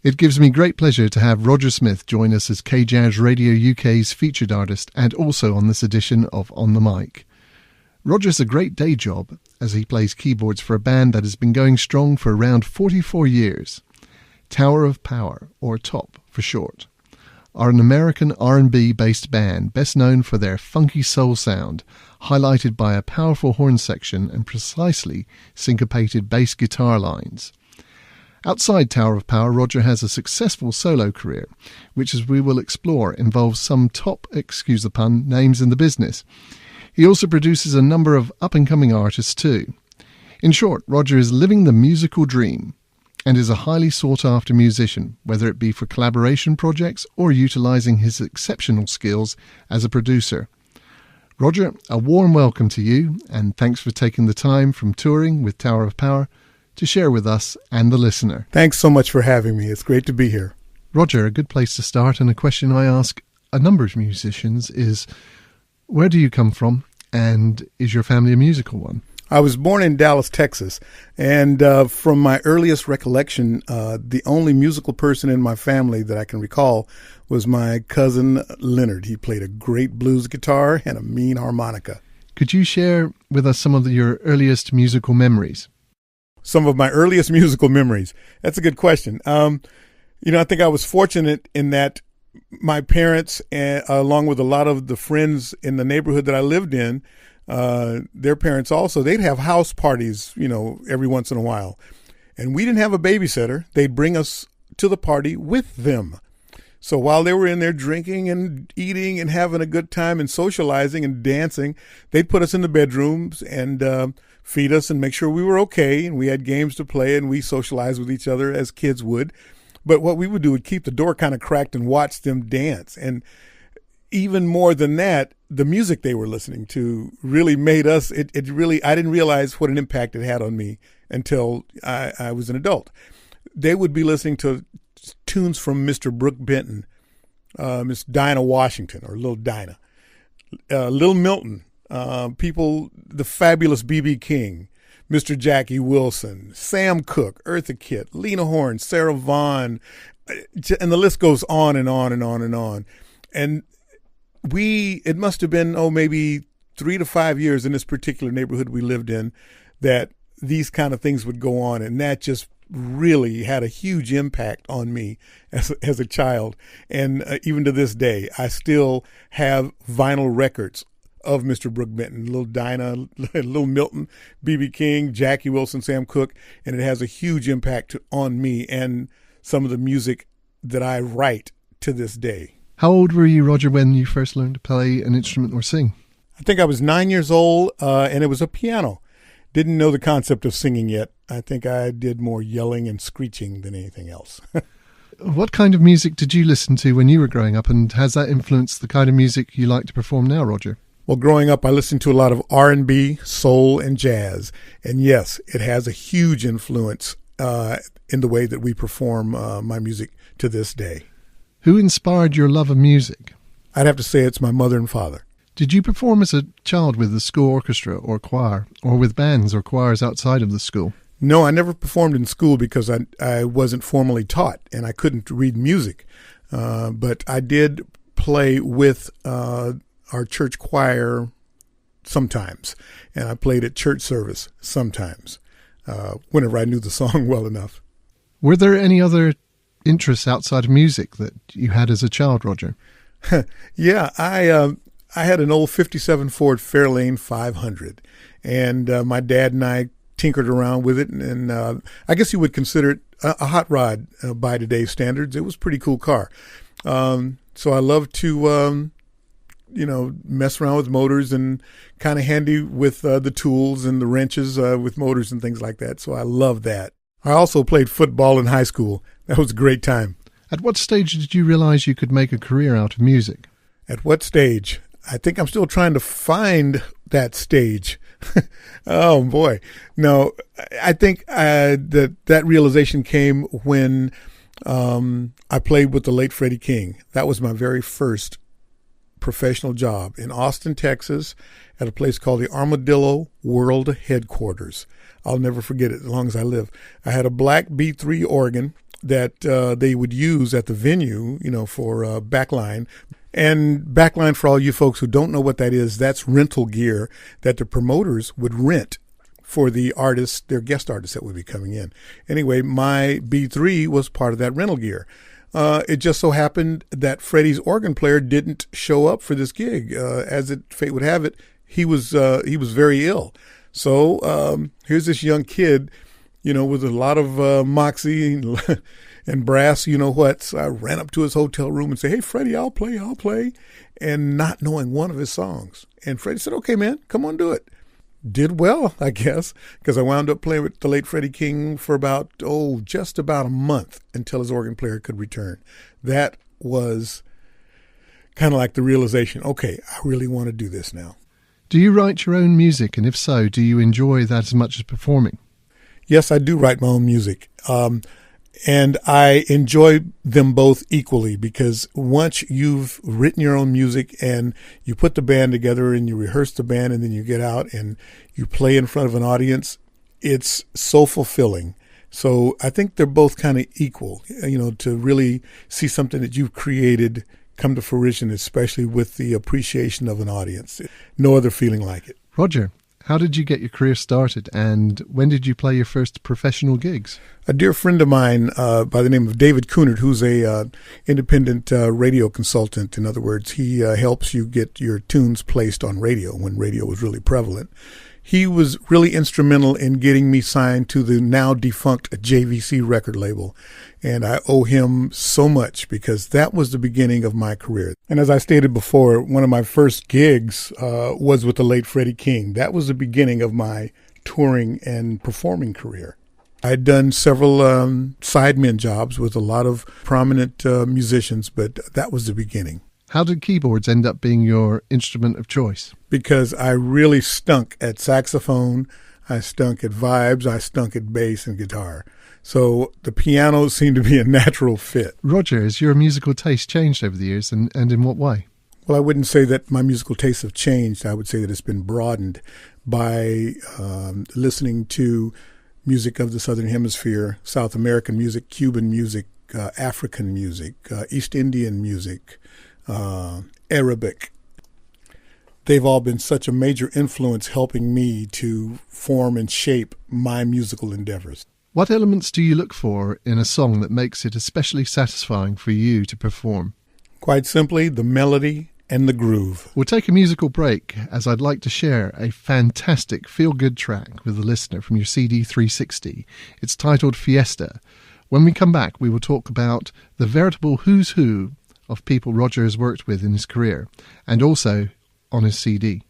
It gives me great pleasure to have Roger Smith join us as KJAZZ Radio UK's featured artist and also on this edition of On the Mic. Roger's a great day job as he plays keyboards for a band that has been going strong for around 44 years. Tower of Power, or TOP for short, are an American R&B based band best known for their funky soul sound, highlighted by a powerful horn section and precisely syncopated bass guitar lines. Outside Tower of Power, Roger has a successful solo career, which, as we will explore, involves some top, excuse the pun, names in the business. He also produces a number of up-and-coming artists too. In short, Roger is living the musical dream and is a highly sought-after musician, whether it be for collaboration projects or utilising his exceptional skills as a producer. Roger, a warm welcome to you, and thanks for taking the time from touring with Tower of Power to share with us and the listener. Thanks so much for having me. It's great to be here. Roger, a good place to start, and a question I ask a number of musicians is, where do you come from, and is your family a musical one? I was born in Dallas, Texas, and from my earliest recollection, the only musical person in my family that I can recall was my cousin Leonard. He played a great blues guitar and a mean harmonica. Could you share with us some of your earliest musical memories? Some of my earliest musical memories. That's a good question. I think I was fortunate in that my parents, along with a lot of the friends in the neighborhood that I lived in, their parents also, they'd have house parties, every once in a while. And we didn't have a babysitter. They'd bring us to the party with them. So while they were in there drinking and eating and having a good time and socializing and dancing, they'd put us in the bedrooms and feed us and make sure we were okay. And we had games to play and we socialized with each other as kids would. But what we would do would keep the door kind of cracked and watch them dance. And even more than that, the music they were listening to really made us, I didn't realize what an impact it had on me until I was an adult. They would be listening to tunes from Mr. Brooke Benton, Miss Dinah Washington, or Little Dinah, Little Milton, the fabulous B.B. King, Mr. Jackie Wilson, Sam Cooke, Eartha Kitt, Lena Horne, Sarah Vaughan, and the list goes on and on and on and on. And it must have been, maybe 3 to 5 years in this particular neighborhood we lived in that these kind of things would go on. And that just really had a huge impact on me as a child. And even to this day, I still have vinyl records of Mr. Brooke Benton, Little Dinah, Little Milton, B.B. King, Jackie Wilson, Sam Cooke, and it has a huge impact on me and some of the music that I write to this day. How old were you, Roger, when you first learned to play an instrument or sing? I think I was 9 years old, and it was a piano. Didn't know the concept of singing yet. I think I did more yelling and screeching than anything else. What kind of music did you listen to when you were growing up, and has that influenced the kind of music you like to perform now, Roger? Well, growing up, I listened to a lot of R&B, soul, and jazz. And yes, it has a huge influence in the way that we perform my music to this day. Who inspired your love of music? I'd have to say it's my mother and father. Did you perform as a child with the school orchestra or choir, or with bands or choirs outside of the school? No, I never performed in school because I wasn't formally taught and I couldn't read music. But I did play with our church choir sometimes, and I played at church service sometimes, whenever I knew the song well enough. Were there any other interests outside of music that you had as a child, Roger? Yeah, I had an old 57 Ford Fairlane 500, and my dad and I tinkered around with it, and I guess you would consider it a hot rod by today's standards. It was a pretty cool car. So I love to mess around with motors and kind of handy with the tools and the wrenches with motors and things like that. So I love that. I also played football in high school. That was a great time. At what stage did you realize you could make a career out of music? At what stage? I think I'm still trying to find that stage. Oh, boy. No, I think that realization came when I played with the late Freddie King. That was my very first professional job in Austin, Texas, at a place called the Armadillo World Headquarters. I'll never forget it as long as I live. I had a black B3 organ, that they would use at the venue, for backline. And backline, for all you folks who don't know what that is, that's rental gear that the promoters would rent for the artists, their guest artists that would be coming in. Anyway, my B3 was part of that rental gear. It just so happened that Freddie's organ player didn't show up for this gig. Fate would have it, he was very ill. So here's this young kid, with a lot of moxie and brass, So I ran up to his hotel room and said, "Hey, Freddie, I'll play," and not knowing one of his songs. And Freddie said, "Okay, man, come on, do it." Did well, I guess, because I wound up playing with the late Freddie King for just about a month until his organ player could return. That was kind of like the realization, okay, I really want to do this now. Do you write your own music? And if so, do you enjoy that as much as performing? Yes, I do write my own music. And I enjoy them both equally, because once you've written your own music and you put the band together and you rehearse the band and then you get out and you play in front of an audience, it's so fulfilling. So I think they're both kind of equal, to really see something that you've created come to fruition, especially with the appreciation of an audience. No other feeling like it. Roger, how did you get your career started, and when did you play your first professional gigs? A dear friend of mine by the name of David Coonert, who's a independent radio consultant. In other words, he helps you get your tunes placed on radio when radio was really prevalent. He was really instrumental in getting me signed to the now defunct JVC record label. And I owe him so much, because that was the beginning of my career. And as I stated before, one of my first gigs was with the late Freddie King. That was the beginning of my touring and performing career. I had done several sidemen jobs with a lot of prominent musicians, but that was the beginning. How did keyboards end up being your instrument of choice? Because I really stunk at saxophone, I stunk at vibes, I stunk at bass and guitar. So the piano seemed to be a natural fit. Roger, has your musical taste changed over the years, and in what way? Well, I wouldn't say that my musical tastes have changed. I would say that it's been broadened by listening to music of the Southern Hemisphere, South American music, Cuban music, African music, East Indian music, Arabic. They've all been such a major influence helping me to form and shape my musical endeavors. What elements do you look for in a song that makes it especially satisfying for you to perform? Quite simply, the melody and the groove. We'll take a musical break, as I'd like to share a fantastic feel-good track with the listener from your CD 360. It's titled Fiesta. When we come back, we will talk about the veritable who's who of people Roger has worked with in his career, and also on his CD.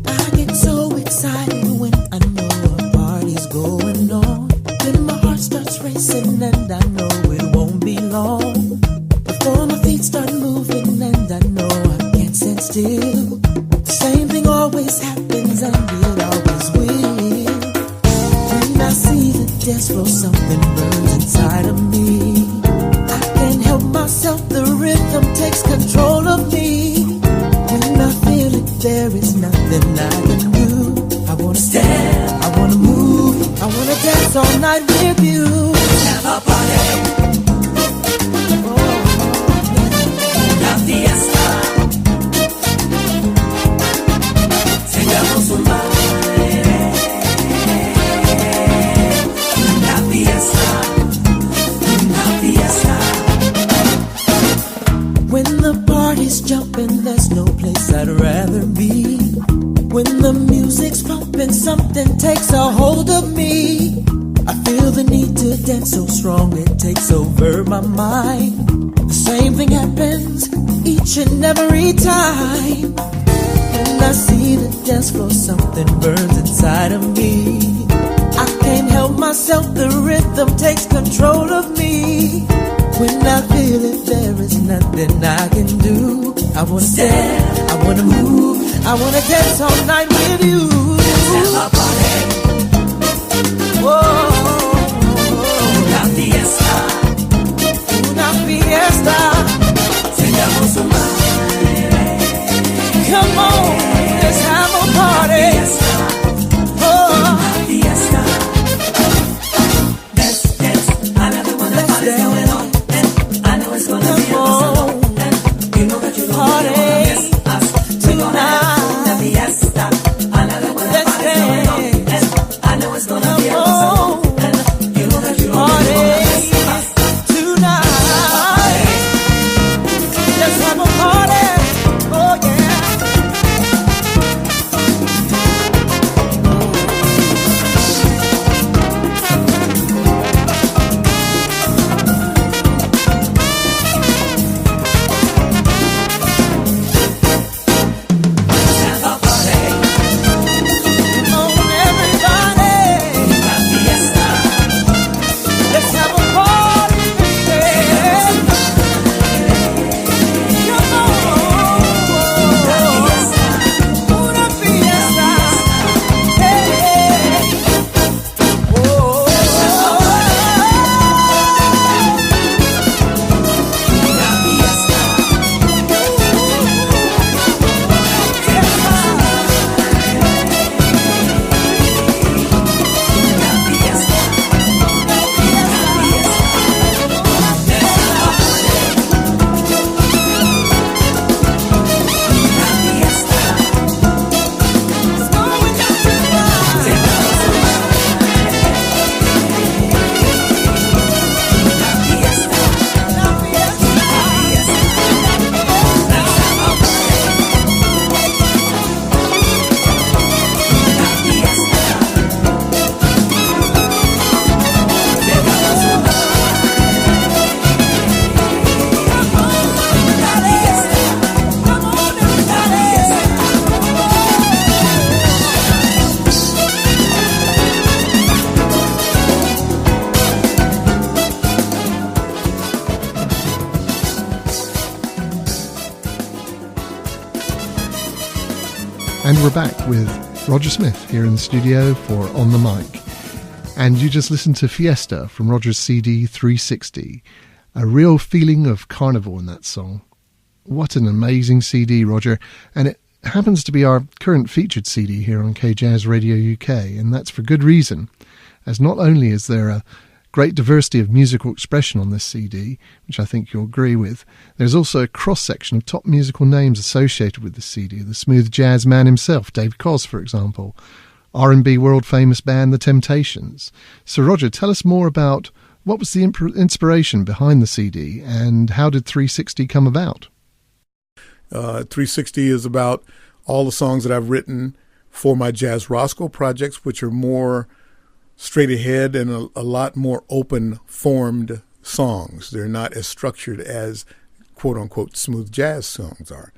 I get so excited when I know a party's going on. Then my heart starts racing and I know it won't be long before my feet start moving and I know I can't stand still. The same thing always happens and it always will. When I see the dance floor, something burns inside of me. I can't help myself, the rhythm takes control of me. When I feel it, there is nothing I can do. I wanna stand, I wanna move, I wanna dance all night with you. Have a party. La fiesta. Tengamos un baile. La fiesta. La fiesta. When the party's jumping, there's no place I'd rather be. When the music's pumping, something takes a hold of me. I feel the need to dance so strong it takes over my mind. The same thing happens each and every time. When I see the dance floor, something burns inside of me. I can't help myself, the rhythm takes control of me. When I feel it, there is nothing I can do. I wanna stand, I wanna move, I wanna dance all night with you. Let's have a party. Whoa, una fiesta, una fiesta. Tengamos un baile. And we're back with Roger Smith here in the studio for On the Mic. And you just listened to Fiesta from Roger's CD 360. A real feeling of carnival in that song. What an amazing CD, Roger. And it happens to be our current featured CD here on KJAZZ Radio UK. And that's for good reason, as not only is there a great diversity of musical expression on this CD, which I think you'll agree with, there's also a cross-section of top musical names associated with the CD. The smooth jazz man himself, Dave Koz, for example, R&B world-famous band The Temptations. So, Roger, tell us more about what was the inspiration behind the CD and how did 360 come about? 360 is about all the songs that I've written for my Jazz Roscoe projects, which are more straight ahead and a lot more open formed songs. They're not as structured as quote unquote smooth jazz songs are.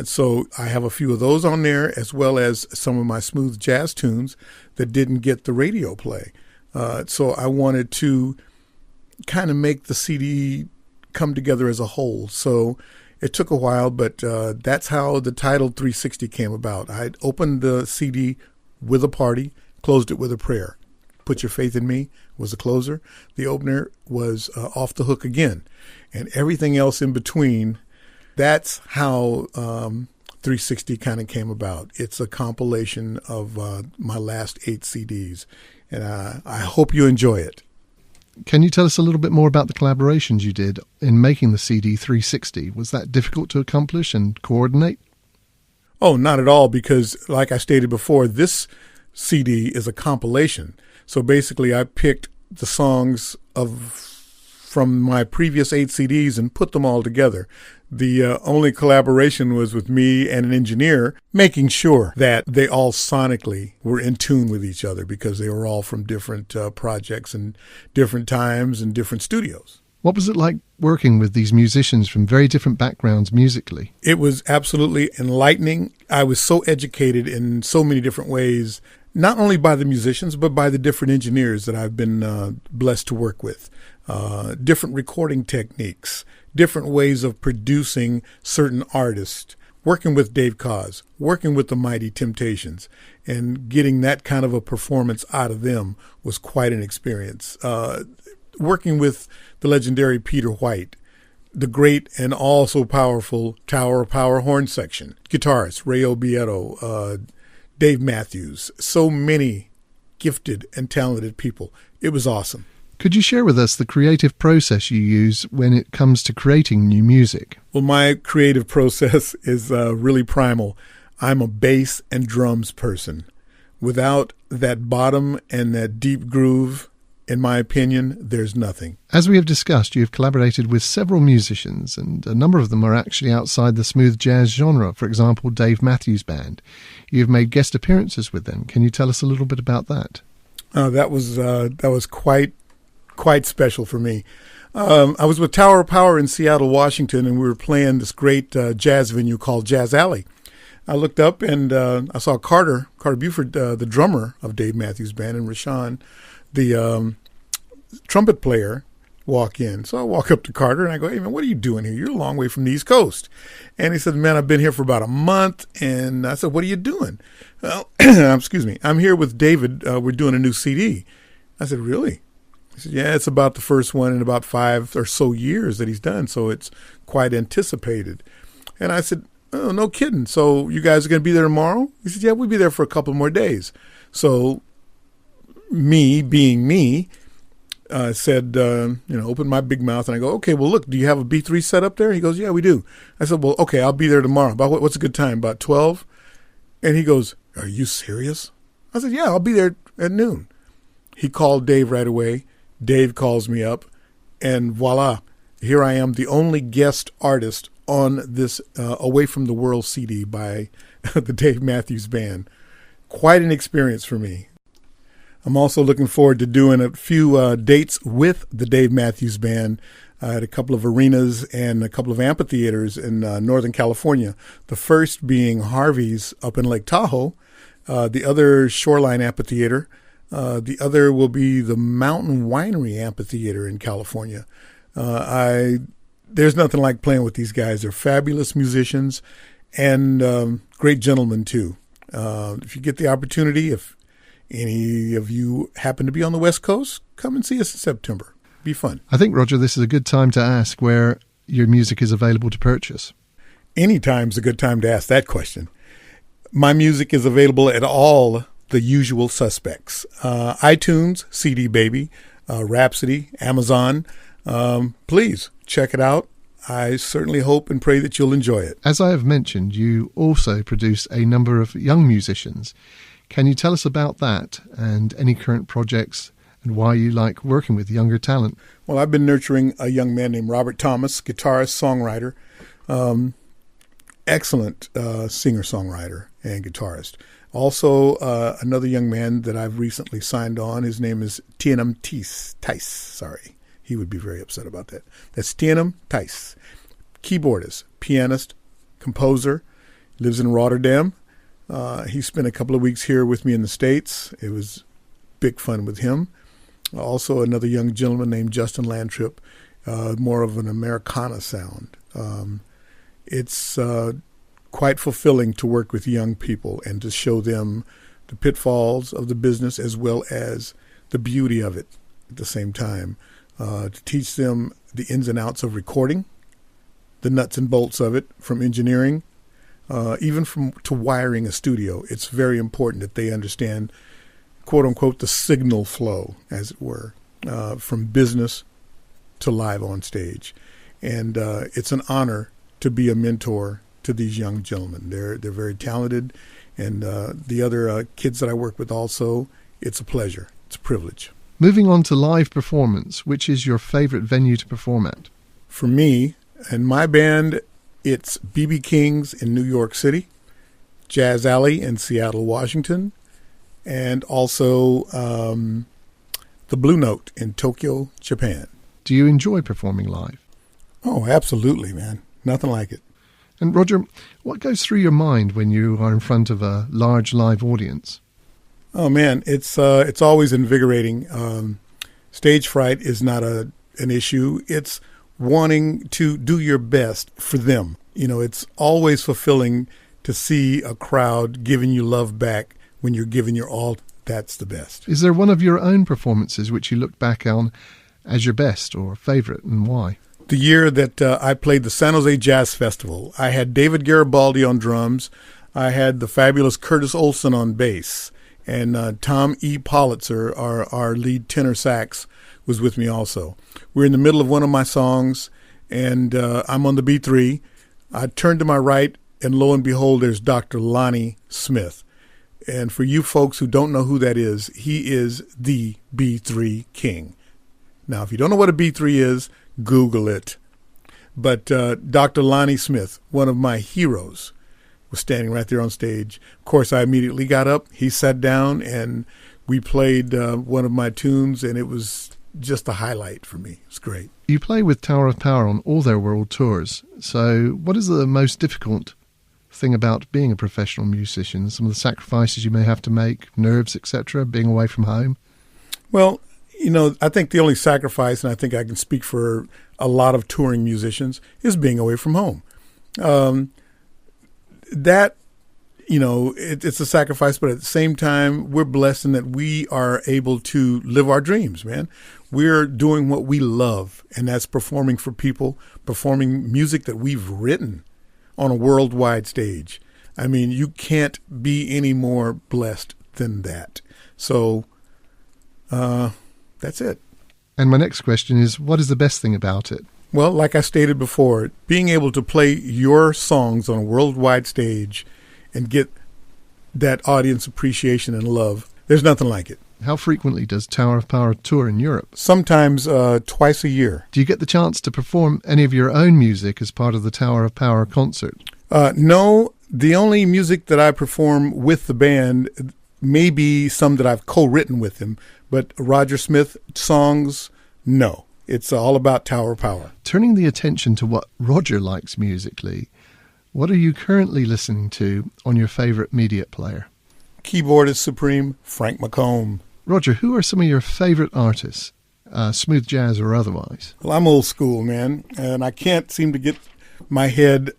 So I have a few of those on there, as well as some of my smooth jazz tunes that didn't get the radio play. So I wanted to kind of make the CD come together as a whole. So it took a while, but that's how the title 360 came about. I opened the CD with a party, closed it with a prayer. Put Your Faith in Me was the closer. The opener was Off the Hook Again. And everything else in between, that's how 360 kind of came about. It's a compilation of my last 8 CDs. And I hope you enjoy it. Can you tell us a little bit more about the collaborations you did in making the CD 360? Was that difficult to accomplish and coordinate? Oh, not at all, because like I stated before, this CD is a compilation. So basically I picked the songs from my previous 8 CDs and put them all together. The only collaboration was with me and an engineer, making sure that they all sonically were in tune with each other because they were all from different projects and different times and different studios. What was it like working with these musicians from very different backgrounds musically? It was absolutely enlightening. I was so educated in so many different ways, not only by the musicians, but by the different engineers that I've been blessed to work with. Different recording techniques, different ways of producing certain artists, working with Dave Koz, working with the Mighty Temptations, and getting that kind of a performance out of them was quite an experience. Working with the legendary Peter White, the great and also powerful Tower of Power horn section, guitarist Ray Obieto, Dave Matthews, so many gifted and talented people. It was awesome. Could you share with us the creative process you use when it comes to creating new music? Well, my creative process is really primal. I'm a bass and drums person. Without that bottom and that deep groove, in my opinion, there's nothing. As we have discussed, you have collaborated with several musicians, and a number of them are actually outside the smooth jazz genre. For example, Dave Matthews Band. You've made guest appearances with them. Can you tell us a little bit about that? That was quite special for me. I was with Tower of Power in Seattle, Washington, and we were playing this great jazz venue called Jazz Alley. I looked up and I saw Carter Buford, the drummer of Dave Matthews Band, and Rashawn, the trumpet player, walk in. So I walk up to Carter and I go, "Hey man, what are you doing here? You're a long way from the East Coast." And he said, "Man, I've been here for about a month." And I said, "What are you doing?" "Well, excuse me, I'm here with David. We're doing a new CD." I said, "Really?" He said, "Yeah, it's about the first one in about 5 or so years that he's done, so it's quite anticipated." And I said, "Oh, no kidding. So you guys are going to be there tomorrow?" He said, "Yeah, we'll be there for a couple more days." So me, being me, said, open my big mouth, and I go, "Okay, well, look, do you have a B3 set up there?" He goes, "Yeah, we do." I said, "Well, okay, I'll be there tomorrow. About what's a good time? About 12? And he goes, "Are you serious?" I said, "Yeah, I'll be there at noon." He called Dave right away. Dave calls me up, and voila, here I am, the only guest artist on this Away from the World CD by the Dave Matthews Band. Quite an experience for me. I'm also looking forward to doing a few dates with the Dave Matthews Band at a couple of arenas and a couple of amphitheaters in Northern California. The first being Harvey's up in Lake Tahoe, the other Shoreline Amphitheater. The other will be the Mountain Winery Amphitheater in California. There's nothing like playing with these guys. They're fabulous musicians and great gentlemen, too. If you get the opportunity, if any of you happen to be on the West Coast, come and see us in September. Be fun. I think, Roger, this is a good time to ask where your music is available to purchase. Anytime's a good time to ask that question. My music is available at all the usual suspects. iTunes, CD Baby, Rhapsody, Amazon. Please check it out. I certainly hope and pray that you'll enjoy it. As I have mentioned, you also produce a number of young musicians. Can you tell us about that and any current projects and why you like working with younger talent? Well, I've been nurturing a young man named Robert Thomas, guitarist, songwriter, excellent singer-songwriter and guitarist. Also, another young man that I've recently signed on, his name is Tianum Tice. Sorry, he would be very upset about that. That's Tianum Tice, keyboardist, pianist, composer, lives in Rotterdam. He spent a couple of weeks here with me in the States. It was big fun with him. Also, another young gentleman named Justin Landtrip, more of an Americana sound. It's quite fulfilling to work with young people and to show them the pitfalls of the business as well as the beauty of it at the same time. To teach them the ins and outs of recording, the nuts and bolts of it, from engineering, even to wiring a studio. It's very important that they understand, quote unquote, the signal flow, as it were, from business to live on stage. And it's an honor to be a mentor to these young gentlemen. They're very talented, and the other kids that I work with also, it's a pleasure. It's a privilege. Moving on to live performance, which is your favorite venue to perform at? For me and my band, it's B.B. King's in New York City, Jazz Alley in Seattle, Washington, and also the Blue Note in Tokyo, Japan. Do you enjoy performing live? Oh, absolutely, man. Nothing like it. And Roger, what goes through your mind when you are in front of a large live audience? Oh man, it's always invigorating. Stage fright is not an issue. It's wanting to do your best for them. You know, it's always fulfilling to see a crowd giving you love back when you're giving your all. That's the best. Is there one of your own performances which you look back on as your best or favorite, and why? The year that I played the San Jose Jazz Festival, I had David Garibaldi on drums. I had the fabulous Curtis Olson on bass. And Tom E. Politzer, our lead tenor sax, was with me also. We're in the middle of one of my songs, and I'm on the B3. I turn to my right, and lo and behold, there's Dr. Lonnie Smith. And for you folks who don't know who that is, he is the B3 king. Now, if you don't know what a B3 is, Google it. But Dr. Lonnie Smith, one of my heroes, was standing right there on stage. Of course, I immediately got up. He sat down, and we played one of my tunes, and it was just a highlight for me. It's great. You play with Tower of Power on all their world tours. So what is the most difficult thing about being a professional musician? Some of the sacrifices you may have to make, nerves, etc., being away from home? Well, you know, I think the only sacrifice, and I think I can speak for a lot of touring musicians, is being away from home. That, you know, it's a sacrifice, but at the same time, we're blessed in that we are able to live our dreams, man. We're doing what we love, and that's performing for people, performing music that we've written on a worldwide stage. I mean, you can't be any more blessed than that. So, that's it. And my next question is, what is the best thing about it? Well, like I stated before, being able to play your songs on a worldwide stage and get that audience appreciation and love, there's nothing like it. How frequently does Tower of Power tour in Europe? Sometimes twice a year. Do you get the chance to perform any of your own music as part of the Tower of Power concert? No, the only music that I perform with the band may be some that I've co-written with him, but Roger Smith songs, no. It's all about Tower Power. Turning the attention to what Roger likes musically, what are you currently listening to on your favorite media player? Keyboardist supreme, Frank McComb. Roger, who are some of your favorite artists, smooth jazz or otherwise? Well, I'm old school, man, and I can't seem to get my head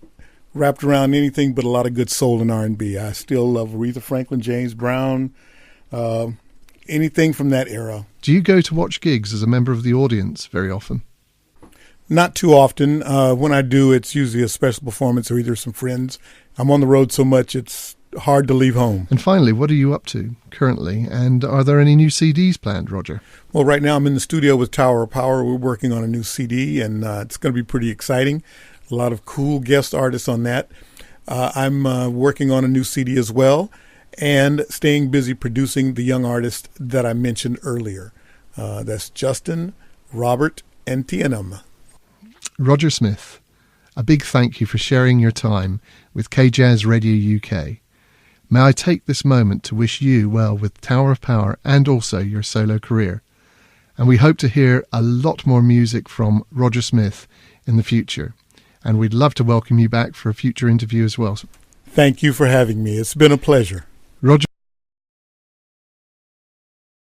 wrapped around anything but a lot of good soul and R&B. I still love Aretha Franklin, James Brown, anything from that era. Do you go to watch gigs as a member of the audience very often? Not too often. When I do, it's usually a special performance or either some friends. I'm on the road so much, it's hard to leave home. And finally, what are you up to currently? And are there any new CDs planned, Roger? Well, right now I'm in the studio with Tower of Power. We're working on a new CD, and it's going to be pretty exciting. A lot of cool guest artists on that. I'm working on a new CD as well, and staying busy producing the young artist that I mentioned earlier. That's Justin, Robert, and Tianum. Roger Smith, a big thank you for sharing your time with KJAZZ Radio UK. May I take this moment to wish you well with Tower of Power and also your solo career. And we hope to hear a lot more music from Roger Smith in the future. And we'd love to welcome you back for a future interview as well. Thank you for having me. It's been a pleasure. Roger.